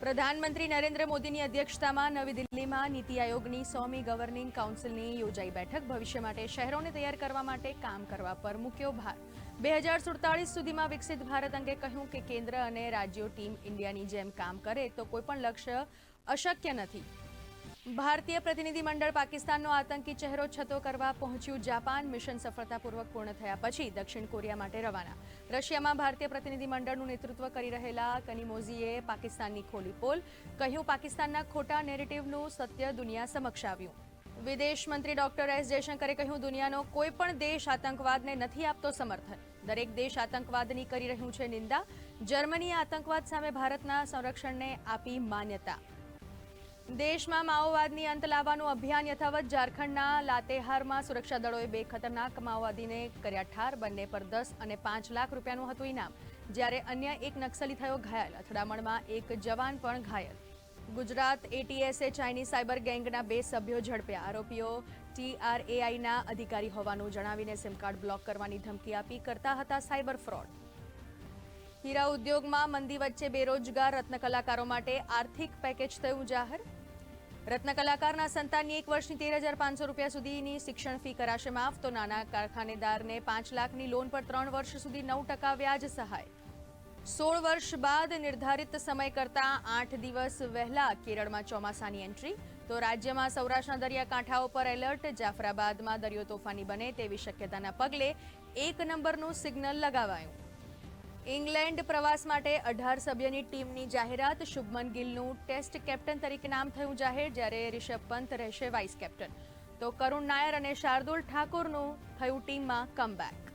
પ્રધાનમંત્રી નરેન્દ્ર મોદીની અધ્યક્ષતામાં નવી દિલ્હીમાં નીતિ આયોગની 100મી ગવર્નિંગ કાઉન્સિલની યોજાઈ બેઠક ભવિષ્ય માટે શહેરોને તૈયાર કરવા માટે કામ કરવા પર મૂક્યો ભાર 2047 સુધીમાં વિકસિત ભારત અંગે કહ્યું કે કેન્દ્ર અને રાજ્યો ટીમ ઇન્ડિયાની જેમ કામ કરે તો કોઈપણ લક્ષ્ય અશક્ય નથી। ભારતીય પ્રતિનિધિમંડળ પાકિસ્તાનનો આતંકી ચહેરો છતો કરવા પહોંચ્યું જાપાન મિશન સફળતાપૂર્વક પૂર્ણ થયા પછી દક્ષિણ કોરિયા માટે રવાના। રશિયામાં ભારતીય પ્રતિનિધિમંડળનું નેતૃત્વ કરી રહેલા કનિમોઝીએ પાકિસ્તાનની ખોલી પોલ કહ્યું પાકિસ્તાનના ખોટા નેરેટિવનું સત્ય દુનિયા સમક્ષ આવ્યું। વિદેશ મંત્રી ડોક્ટર એસ જયશંકરે કહ્યું દુનિયાનો કોઈ પણ દેશ આતંકવાદને નથી આપતો સમર્થન, દરેક દેશ આતંકવાદની કરી રહ્યું છે નિંદા। જર્મનીએ આતંકવાદ સામે ભારતના સંરક્ષણને આપી માન્યતા। દેશમાં માઓવાદની અંત લાવવાનું અભિયાન યથાવત। ઝારખંડના લાતેહારમાં સુરક્ષા દળોએ 2 ખતરનાક માઓવાદીને કર્યા ઠાર, બંને પર 10 અને 5 લાખ રૂપિયાનું હતું ઇનામ, જ્યારે અન્ય એક નક્સલી થયો ઘાયલ। અથડામણમાં એક જવાન પણ ઘાયલ। ગુજરાત એટીએસે ચાઇનીઝ સાયબર ગેંગના 2 સભ્યો ઝડપ્યા। આરોપીઓ TRAIના અધિકારી હોવાનું જણાવીને સિમ કાર્ડ બ્લોક કરવાની ધમકી આપી કરતા હતા સાયબર ફ્રોડ। હીરા ઉદ્યોગમાં મંદી વચ્ચે બેરોજગાર રત્નકલાકારો માટે આર્થિક પેકેજ થયું જાહેર। રત્નકલાકારના સંતાનની 1 વર્ષની 13,500 રૂપિયા સુધીની શિક્ષણ ફી કરાશે માફ, તો નાના કારખાનેદારને 5 લાખની લોન પર 3 વર્ષ સુધી 9% વ્યાજ સહાય। 16 વર્ષ બાદ નિર્ધારિત સમય કરતાં 8 દિવસ વહેલા કેરળમાં ચોમાસાની એન્ટ્રી, તો રાજ્યમાં સૌરાષ્ટ્રના દરિયાકાંઠાઓ પર એલર્ટ। જાફરાબાદમાં દરિયો તોફાની બને તેવી શક્યતાના પગલે 1 નંબરનું સિગ્નલ લગાવાયું। ઇંગ્લેન્ડ પ્રવાસ માટે 18 સભ્યની ટીમની જાહેરાત। શુભમન ગિલનું ટેસ્ટ કેપ્ટન તરીકે નામ થયું જાહેર, જ્યારે રિષભ પંત રહેશે વાઇસ કેપ્ટન, તો કરુણ નાયર અને શાર્દુલ ઠાકુરનું થયું ટીમમાં કમબેક।